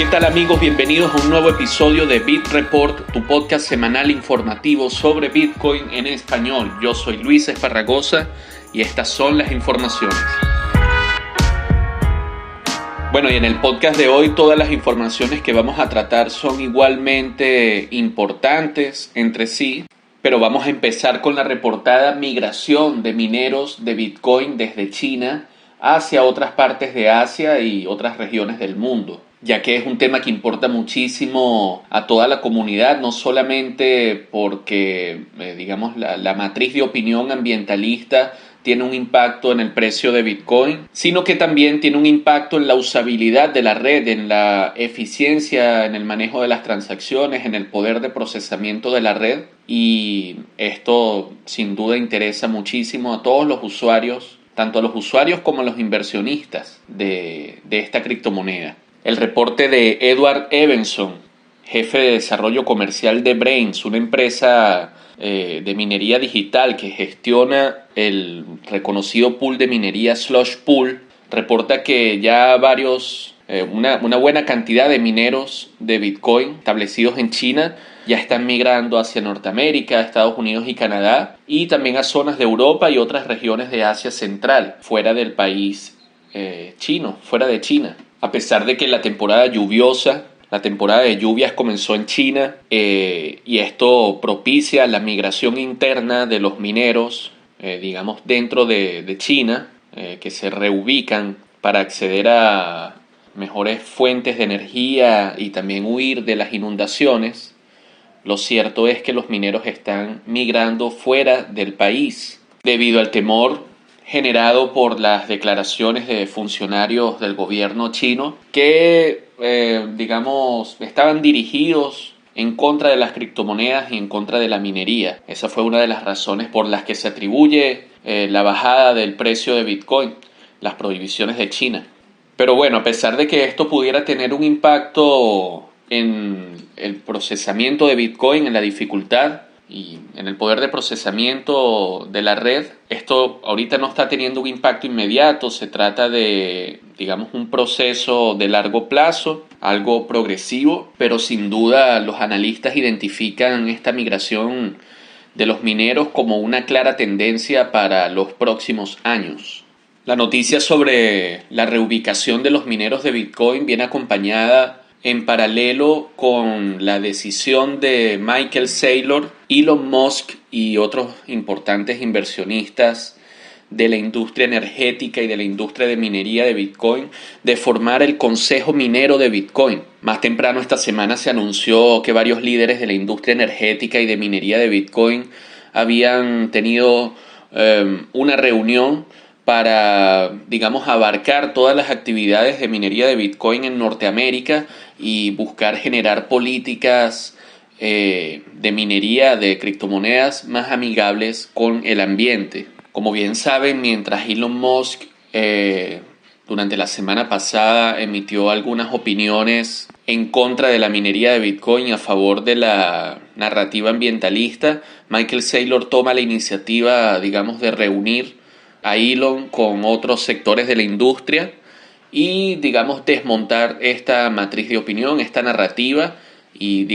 ¿Qué tal amigos? Bienvenidos a un nuevo episodio de Bit Report, tu podcast semanal informativo sobre Bitcoin en español. Yo soy Luis Esparragosa y estas son las informaciones. Bueno, y en el podcast de hoy todas las informaciones que vamos a tratar son igualmente importantes entre sí, pero vamos a empezar con la reportada migración de mineros de Bitcoin desde China hacia otras partes de Asia y otras regiones del mundo, ya que es un tema que importa muchísimo a toda la comunidad, no solamente porque, la matriz de opinión ambientalista tiene un impacto en el precio de Bitcoin, sino que también tiene un impacto en la usabilidad de la red, en la eficiencia, en el manejo de las transacciones, en el poder de procesamiento de la red. Y esto sin duda interesa muchísimo a todos los usuarios, tanto a los usuarios como a los inversionistas de esta criptomoneda. El reporte de Edward Evenson, jefe de desarrollo comercial de Braiins, una empresa de minería digital que gestiona el reconocido pool de minería Slush Pool, reporta que ya una buena cantidad de mineros de Bitcoin establecidos en China ya están migrando hacia Norteamérica, Estados Unidos y Canadá, y también a zonas de Europa y otras regiones de Asia Central, fuera del país chino, fuera de China. A pesar de que la temporada de lluvias comenzó en China y esto propicia la migración interna de los mineros, dentro de China, que se reubican para acceder a mejores fuentes de energía y también huir de las inundaciones. Lo cierto es que los mineros están migrando fuera del país debido al temor generado por las declaraciones de funcionarios del gobierno chino que, estaban dirigidos en contra de las criptomonedas y en contra de la minería. Esa fue una de las razones por las que se atribuye la bajada del precio de Bitcoin, las prohibiciones de China. Pero bueno, a pesar de que esto pudiera tener un impacto en el procesamiento de Bitcoin, en la dificultad y en el poder de procesamiento de la red, esto ahorita no está teniendo un impacto inmediato. Se trata de, un proceso de largo plazo, algo progresivo, pero sin duda los analistas identifican esta migración de los mineros como una clara tendencia para los próximos años. La noticia sobre la reubicación de los mineros de Bitcoin viene acompañada en paralelo con la decisión de Michael Saylor, Elon Musk y otros importantes inversionistas de la industria energética y de la industria de minería de Bitcoin de formar el Consejo Minero de Bitcoin. Más temprano esta semana se anunció que varios líderes de la industria energética y de minería de Bitcoin habían tenido una reunión para, abarcar todas las actividades de minería de Bitcoin en Norteamérica y buscar generar políticas de minería de criptomonedas más amigables con el ambiente. Como bien saben, mientras Elon Musk durante la semana pasada emitió algunas opiniones en contra de la minería de Bitcoin y a favor de la narrativa ambientalista, Michael Saylor toma la iniciativa, de reunir a Elon con otros sectores de la industria y, desmontar esta matriz de opinión, esta narrativa y,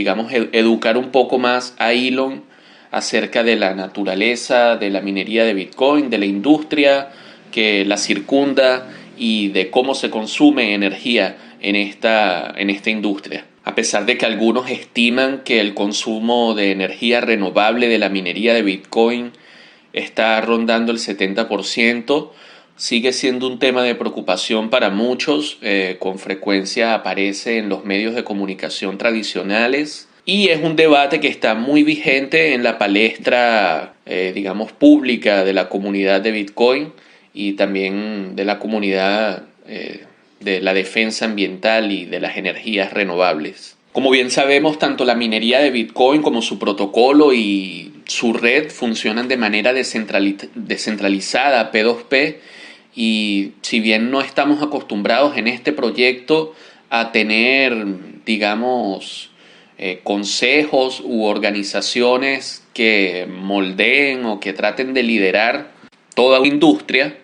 educar un poco más a Elon acerca de la naturaleza de la minería de Bitcoin, de la industria que la circunda y de cómo se consume energía en esta industria. A pesar de que algunos estiman que el consumo de energía renovable de la minería de Bitcoin está rondando el 70%, sigue siendo un tema de preocupación para muchos. Con frecuencia aparece en los medios de comunicación tradicionales y es un debate que está muy vigente en la palestra, pública de la comunidad de Bitcoin y también de la comunidad de la defensa ambiental y de las energías renovables. Como bien sabemos, tanto la minería de Bitcoin como su protocolo y su red funcionan de manera descentralizada, P2P, y si bien no estamos acostumbrados en este proyecto a tener, consejos u organizaciones que moldeen o que traten de liderar toda una industria,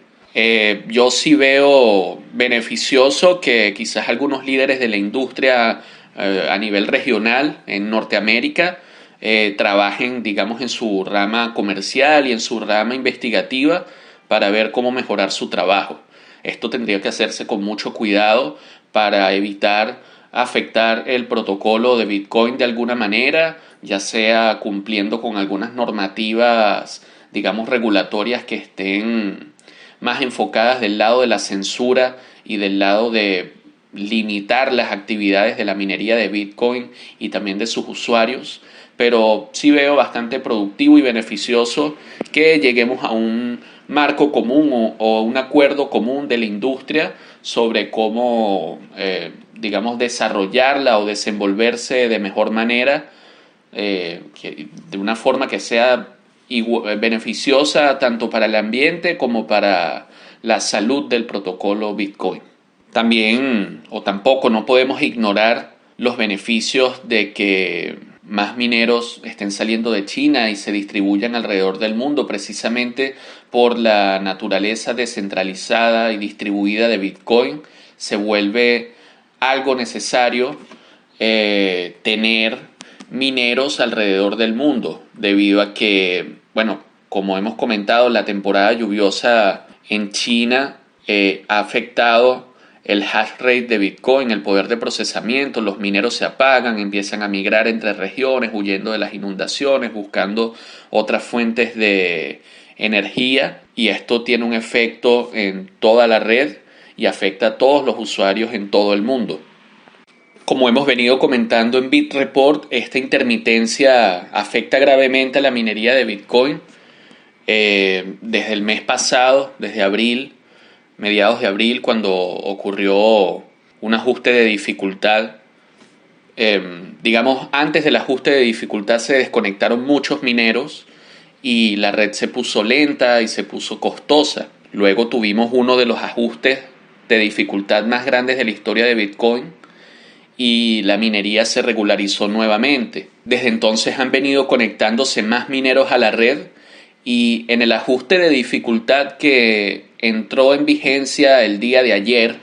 Yo sí veo beneficioso que quizás algunos líderes de la industria a nivel regional en Norteamérica trabajen, digamos, en su rama comercial y en su rama investigativa para ver cómo mejorar su trabajo. Esto tendría que hacerse con mucho cuidado para evitar afectar el protocolo de Bitcoin de alguna manera, ya sea cumpliendo con algunas normativas, digamos, regulatorias que estén más enfocadas del lado de la censura y del lado de limitar las actividades de la minería de Bitcoin y también de sus usuarios, pero sí veo bastante productivo y beneficioso que lleguemos a un marco común o un acuerdo común de la industria sobre cómo, digamos, desarrollarla o desenvolverse de mejor manera, de una forma que sea beneficiosa tanto para el ambiente como para la salud del protocolo Bitcoin. También o tampoco no podemos ignorar los beneficios de que más mineros estén saliendo de China y se distribuyan alrededor del mundo precisamente por la naturaleza descentralizada y distribuida de Bitcoin. Se vuelve algo necesario tener mineros alrededor del mundo debido a que, bueno, como hemos comentado, la temporada lluviosa en China ha afectado el hash rate de Bitcoin, el poder de procesamiento. Los mineros se apagan, empiezan a migrar entre regiones, huyendo de las inundaciones, buscando otras fuentes de energía, y esto tiene un efecto en toda la red y afecta a todos los usuarios en todo el mundo. Como hemos venido comentando en BitReport, esta intermitencia afecta gravemente a la minería de Bitcoin. Desde el mes pasado, desde abril, mediados de abril, cuando ocurrió un ajuste de dificultad. Digamos, antes del ajuste de dificultad se desconectaron muchos mineros y la red se puso lenta y se puso costosa. Luego tuvimos uno de los ajustes de dificultad más grandes de la historia de Bitcoin y la minería se regularizó nuevamente. Desde entonces han venido conectándose más mineros a la red, y en el ajuste de dificultad que entró en vigencia el día de ayer,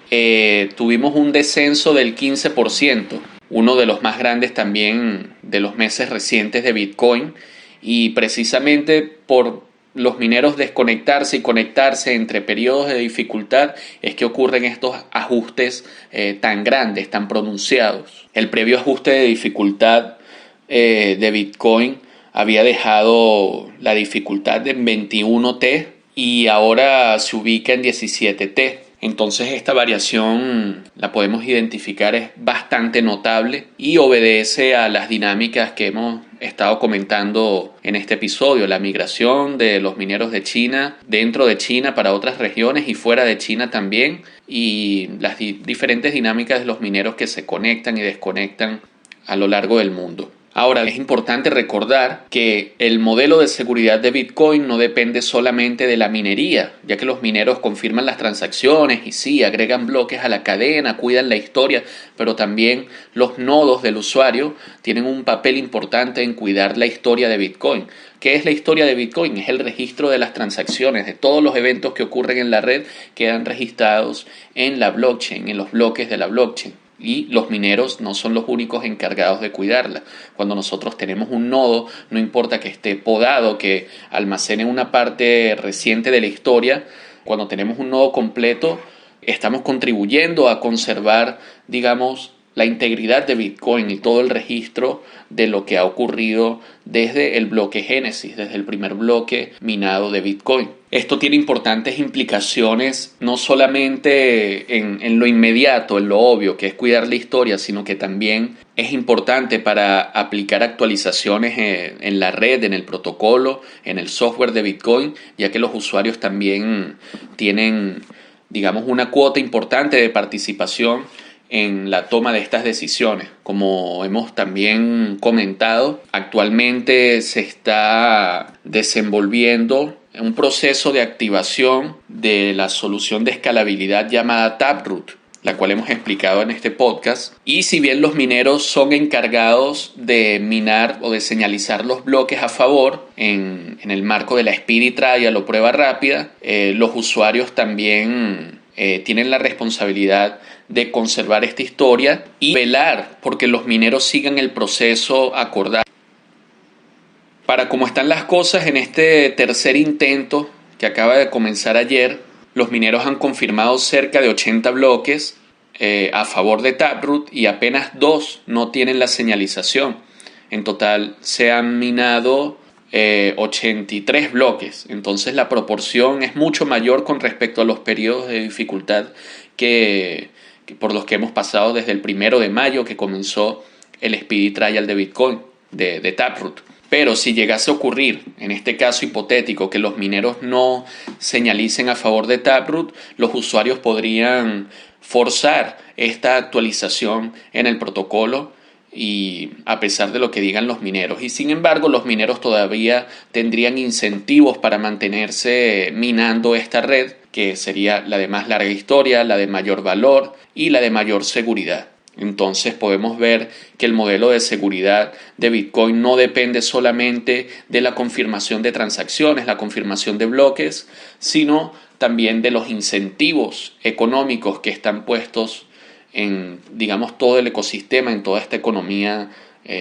tuvimos un descenso del 15%, uno de los más grandes también de los meses recientes de Bitcoin, y precisamente por los mineros desconectarse y conectarse entre periodos de dificultad es que ocurren estos ajustes tan grandes, tan pronunciados. El previo ajuste de dificultad de Bitcoin había dejado la dificultad en 21T y ahora se ubica en 17T. Entonces esta variación la podemos identificar, es bastante notable y obedece a las dinámicas que hemos estado comentando en este episodio: la migración de los mineros de China, dentro de China para otras regiones y fuera de China también, y las diferentes dinámicas de los mineros que se conectan y desconectan a lo largo del mundo. Ahora, es importante recordar que el modelo de seguridad de Bitcoin no depende solamente de la minería, ya que los mineros confirman las transacciones y sí, agregan bloques a la cadena, cuidan la historia, pero también los nodos del usuario tienen un papel importante en cuidar la historia de Bitcoin. ¿Qué es la historia de Bitcoin? Es el registro de las transacciones, de todos los eventos que ocurren en la red, quedan registrados en la blockchain, en los bloques de la blockchain. Y los mineros no son los únicos encargados de cuidarla. Cuando nosotros tenemos un nodo, no importa que esté podado, que almacene una parte reciente de la historia, cuando tenemos un nodo completo, estamos contribuyendo a conservar, digamos, la integridad de Bitcoin y todo el registro de lo que ha ocurrido desde el bloque Génesis, desde el primer bloque minado de Bitcoin. Esto tiene importantes implicaciones no solamente en lo inmediato, en lo obvio, que es cuidar la historia, sino que también es importante para aplicar actualizaciones en la red, en el protocolo, en el software de Bitcoin, ya que los usuarios también tienen, digamos, una cuota importante de participación en la toma de estas decisiones. Como hemos también comentado, actualmente se está desenvolviendo un proceso de activación de la solución de escalabilidad llamada Taproot. la cual hemos explicado en este podcast. Y si bien los mineros son encargados de minar o de señalizar los bloques a favor en el marco de la Speedy Trial o prueba rápida, los usuarios también tienen la responsabilidad de conservar esta historia y velar porque los mineros sigan el proceso acordado. Para cómo están las cosas en este tercer intento que acaba de comenzar ayer, los mineros han confirmado cerca de 80 bloques a favor de Taproot y apenas 2 no tienen la señalización. En total se han minado 83 bloques, entonces la proporción es mucho mayor con respecto a los periodos de dificultad que por los que hemos pasado desde el 1 de mayo que comenzó el Speedy Trial de Bitcoin de Taproot. Pero si llegase a ocurrir, en este caso hipotético, que los mineros no señalicen a favor de Taproot, los usuarios podrían forzar esta actualización en el protocolo y a pesar de lo que digan los mineros. Y sin embargo, los mineros todavía tendrían incentivos para mantenerse minando esta red, que sería la de más larga historia, la de mayor valor y la de mayor seguridad. Entonces podemos ver que el modelo de seguridad de Bitcoin no depende solamente de la confirmación de transacciones, la confirmación de bloques, sino también de los incentivos económicos que están puestos en, digamos, todo el ecosistema, en toda esta economía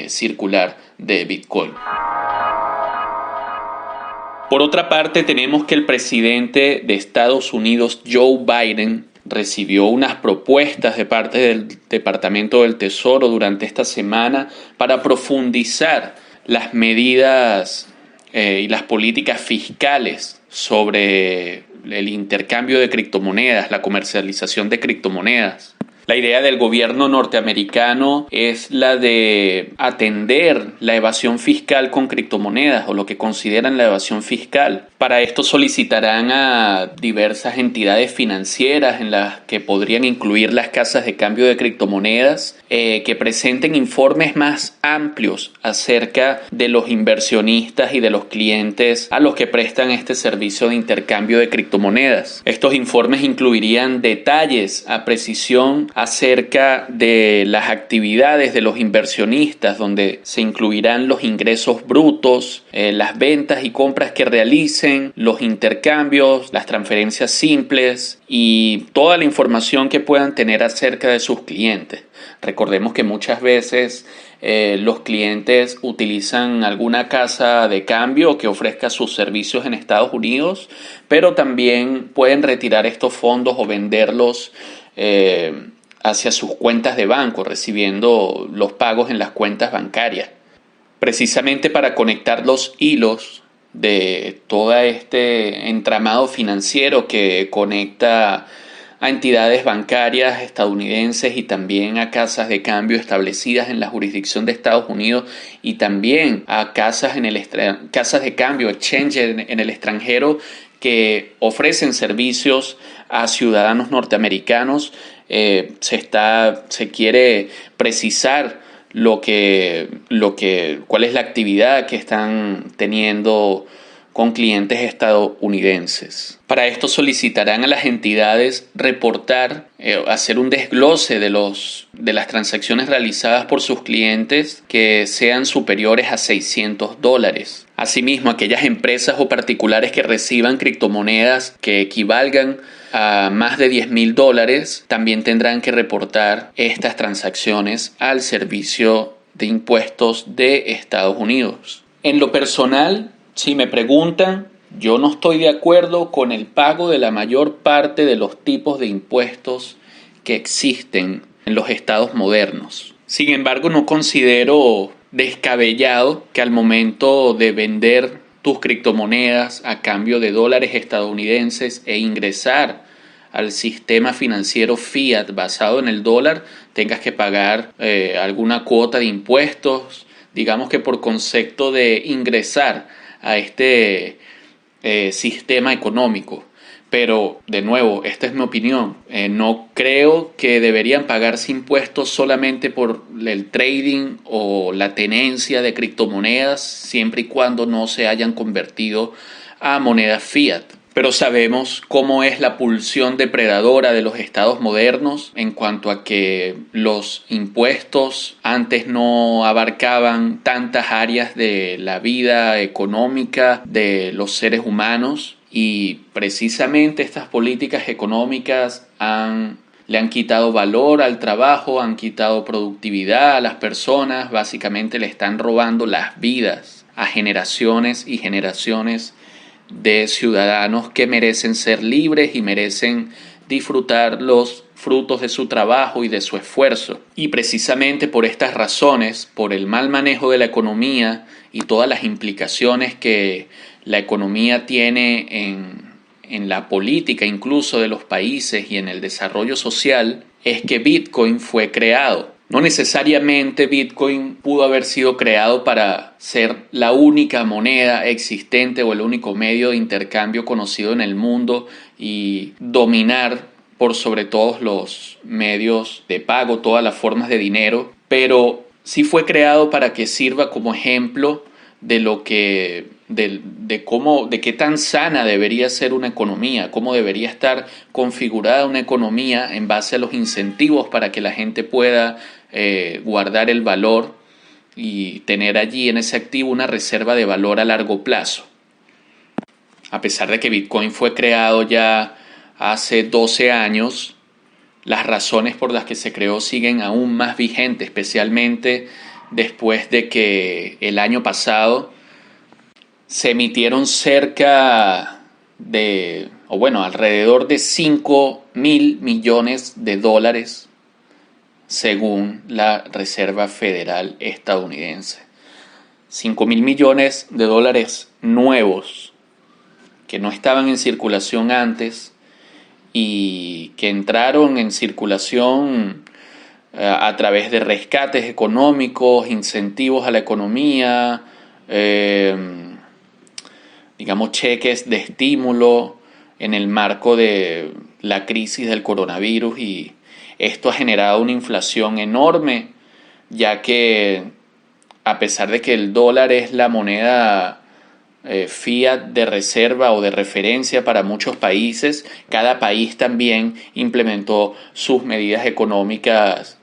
circular de Bitcoin. Por otra parte, tenemos que el presidente de Estados Unidos, Joe Biden, recibió unas propuestas de parte del Departamento del Tesoro durante esta semana para profundizar las medidas y las políticas fiscales sobre el intercambio de criptomonedas, la comercialización de criptomonedas. La idea del gobierno norteamericano es la de atender la evasión fiscal con criptomonedas o lo que consideran la evasión fiscal. Para esto solicitarán a diversas entidades financieras en las que podrían incluir las casas de cambio de criptomonedas que presenten informes más amplios acerca de los inversionistas y de los clientes a los que prestan este servicio de intercambio de criptomonedas. Estos informes incluirían detalles a precisión acerca de las actividades de los inversionistas, donde se incluirán los ingresos brutos, las ventas y compras que realicen, los intercambios, las transferencias simples y toda la información que puedan tener acerca de sus clientes. Recordemos que muchas veces los clientes utilizan alguna casa de cambio que ofrezca sus servicios en Estados Unidos, pero también pueden retirar estos fondos o venderlos hacia sus cuentas de banco, recibiendo los pagos en las cuentas bancarias. Precisamente para conectar los hilos de todo este entramado financiero que conecta a entidades bancarias estadounidenses y también a casas de cambio establecidas en la jurisdicción de Estados Unidos y también a casas de cambio, exchange en el extranjero que ofrecen servicios a ciudadanos norteamericanos. Se quiere precisar cuál es la actividad que están teniendo con clientes estadounidenses. Para esto solicitarán a las entidades reportar, hacer un desglose de las transacciones realizadas por sus clientes que sean superiores a $600. Asimismo, aquellas empresas o particulares que reciban criptomonedas que equivalgan a más de $10,000 también tendrán que reportar estas transacciones al Servicio de Impuestos de Estados Unidos. En lo personal, si me preguntan, yo no estoy de acuerdo con el pago de la mayor parte de los tipos de impuestos que existen en los estados modernos. Sin embargo, no considero descabellado que al momento de vender tus criptomonedas a cambio de dólares estadounidenses e ingresar al sistema financiero fiat basado en el dólar, tengas que pagar alguna cuota de impuestos, digamos que por concepto de ingresar a este sistema económico. Pero, de nuevo, esta es mi opinión. No creo que deberían pagarse impuestos solamente por el trading o la tenencia de criptomonedas, siempre y cuando no se hayan convertido a monedas fiat. Pero sabemos cómo es la pulsión depredadora de los estados modernos en cuanto a que los impuestos antes no abarcaban tantas áreas de la vida económica de los seres humanos, y precisamente estas políticas económicas le han quitado valor al trabajo, han quitado productividad a las personas, básicamente le están robando las vidas a generaciones y generaciones de ciudadanos que merecen ser libres y merecen disfrutar los frutos de su trabajo y de su esfuerzo. Y precisamente por estas razones, por el mal manejo de la economía y todas las implicaciones que la economía tiene en la política incluso de los países y en el desarrollo social, es que Bitcoin fue creado. No necesariamente Bitcoin pudo haber sido creado para ser la única moneda existente o el único medio de intercambio conocido en el mundo y dominar por sobre todos los medios de pago, todas las formas de dinero, pero sí fue creado para que sirva como ejemplo de qué tan sana debería ser una economía, cómo debería estar configurada una economía en base a los incentivos para que la gente pueda guardar el valor y tener allí en ese activo una reserva de valor a largo plazo. A pesar de que Bitcoin fue creado ya hace 12 años, las razones por las que se creó siguen aún más vigentes, especialmente después de que el año pasado se emitieron alrededor de 5.000 millones de dólares según la Reserva Federal estadounidense. 5.000 millones de dólares nuevos que no estaban en circulación antes y que entraron en circulación a través de rescates económicos, incentivos a la economía, cheques de estímulo en el marco de la crisis del coronavirus, y esto ha generado una inflación enorme, ya que a pesar de que el dólar es la moneda fiat de reserva o de referencia para muchos países, cada país también implementó sus medidas económicas,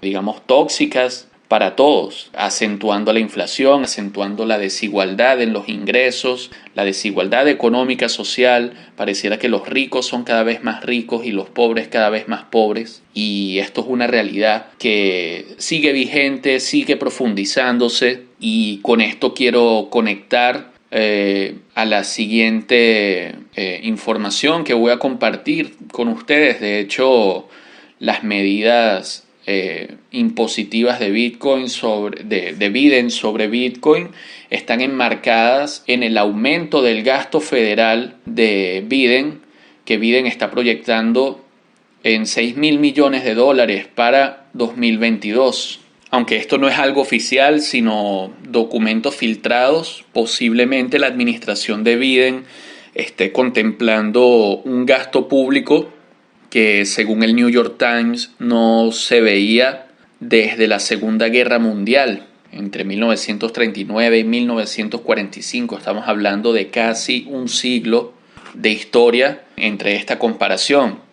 tóxicas para todos, acentuando la inflación, acentuando la desigualdad en los ingresos, la desigualdad económica, social. Pareciera que los ricos son cada vez más ricos y los pobres cada vez más pobres. Y esto es una realidad que sigue vigente, sigue profundizándose, y con esto quiero conectar a la siguiente información que voy a compartir con ustedes. De hecho, las medidas impositivas de Bitcoin de Biden sobre Bitcoin están enmarcadas en el aumento del gasto federal de Biden, que Biden está proyectando en 6.000 millones de dólares para 2022. Aunque esto no es algo oficial, sino documentos filtrados, posiblemente la administración de Biden esté contemplando un gasto público que, según el New York Times, no se veía desde la Segunda Guerra Mundial, entre 1939 y 1945. Estamos hablando de casi un siglo de historia entre esta comparación.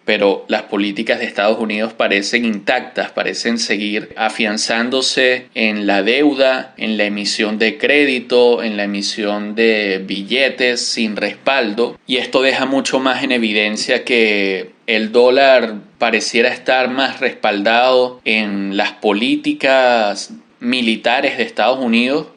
Pero las políticas de Estados Unidos parecen intactas, parecen seguir afianzándose en la deuda, en la emisión de crédito, en la emisión de billetes sin respaldo. Y esto deja mucho más en evidencia que el dólar pareciera estar más respaldado en las políticas militares de Estados Unidos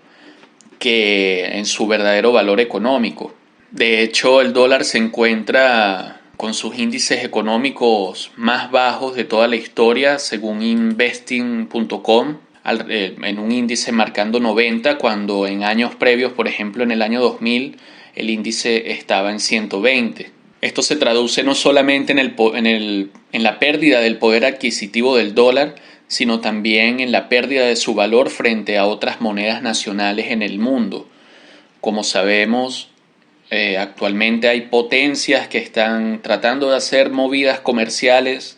que en su verdadero valor económico. De hecho, el dólar se encuentra con sus índices económicos más bajos de toda la historia, según investing.com, en un índice marcando 90, cuando en años previos, por ejemplo en el año 2000, el índice estaba en 120. Esto se traduce no solamente en la pérdida del poder adquisitivo del dólar, sino también en la pérdida de su valor frente a otras monedas nacionales en el mundo. Como sabemos, actualmente hay potencias que están tratando de hacer movidas comerciales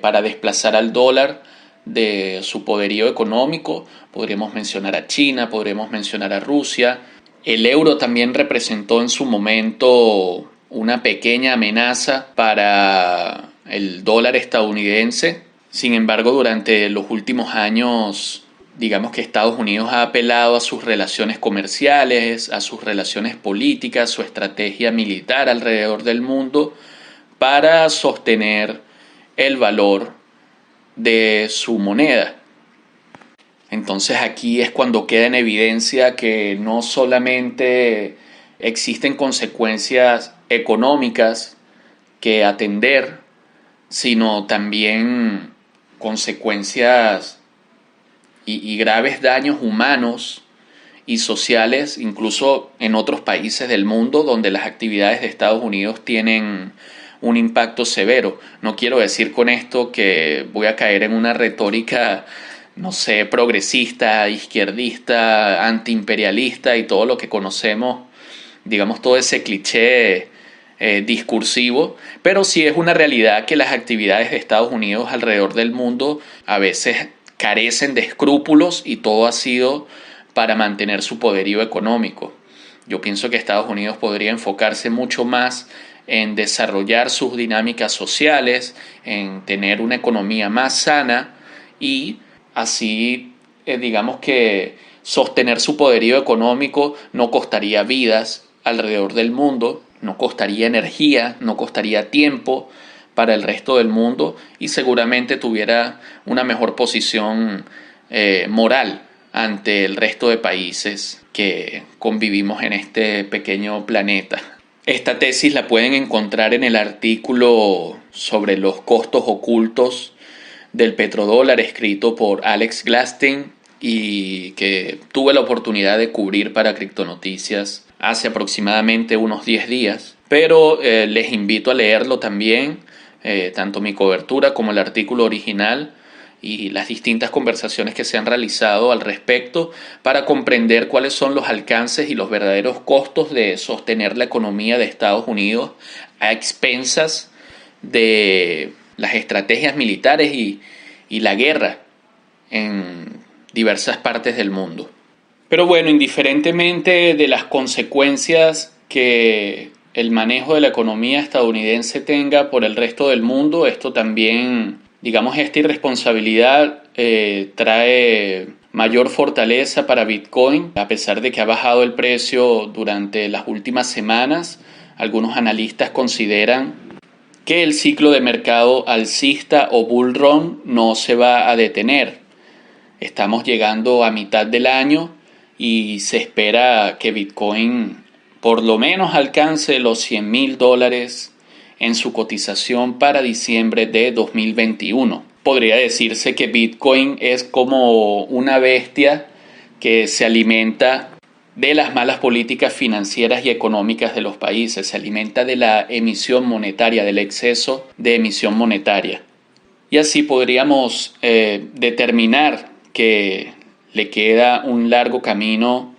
para desplazar al dólar de su poderío económico. Podríamos mencionar a China, podríamos mencionar a Rusia. El euro también representó en su momento una pequeña amenaza para el dólar estadounidense. Sin embargo, durante los últimos años, digamos que Estados Unidos ha apelado a sus relaciones comerciales, a sus relaciones políticas, su estrategia militar alrededor del mundo para sostener el valor de su moneda. Entonces aquí es cuando queda en evidencia que no solamente existen consecuencias económicas que atender, sino también consecuencias y graves daños humanos y sociales, incluso en otros países del mundo donde las actividades de Estados Unidos tienen un impacto severo. No quiero decir con esto que voy a caer en una retórica, no sé, progresista, izquierdista, antiimperialista y todo lo que conocemos, digamos, todo ese cliché discursivo, pero sí es una realidad que las actividades de Estados Unidos alrededor del mundo a veces carecen de escrúpulos y todo ha sido para mantener su poderío económico. Yo pienso que Estados Unidos podría enfocarse mucho más en desarrollar sus dinámicas sociales, en tener una economía más sana y así, digamos que sostener su poderío económico no costaría vidas alrededor del mundo, no costaría energía, no costaría tiempo para el resto del mundo y seguramente tuviera una mejor posición moral ante el resto de países que convivimos en este pequeño planeta. Esta tesis la pueden encontrar en el artículo sobre los costos ocultos del petrodólar escrito por Alex Gladstein y que tuve la oportunidad de cubrir para Criptonoticias hace aproximadamente unos 10 días. Pero les invito a leerlo también, tanto mi cobertura como el artículo original y las distintas conversaciones que se han realizado al respecto para comprender cuáles son los alcances y los verdaderos costos de sostener la economía de Estados Unidos a expensas de las estrategias militares y la guerra en diversas partes del mundo. Pero bueno, indiferentemente de las consecuencias que el manejo de la economía estadounidense tenga por el resto del mundo, esto también, digamos, esta irresponsabilidad trae mayor fortaleza para Bitcoin, a pesar de que ha bajado el precio durante las últimas semanas. Algunos analistas consideran que el ciclo de mercado alcista o bull run no se va a detener. Estamos llegando a mitad del año y se espera que Bitcoin por lo menos alcance los $100,000 en su cotización para diciembre de 2021. Podría decirse que Bitcoin es como una bestia que se alimenta de las malas políticas financieras y económicas de los países, se alimenta de la emisión monetaria, del exceso de emisión monetaria. Y así podríamos determinar que le queda un largo camino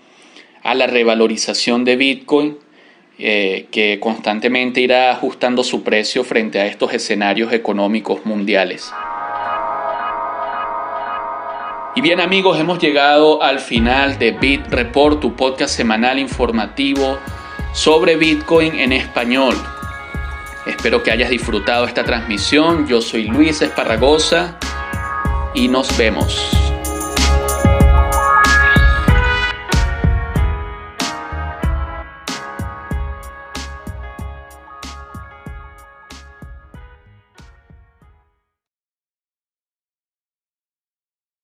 a la revalorización de Bitcoin, que constantemente irá ajustando su precio frente a estos escenarios económicos mundiales. Y bien amigos, hemos llegado al final de Bit Report, tu podcast semanal informativo sobre Bitcoin en español. Espero que hayas disfrutado esta transmisión. Yo soy Luis Esparragosa y nos vemos.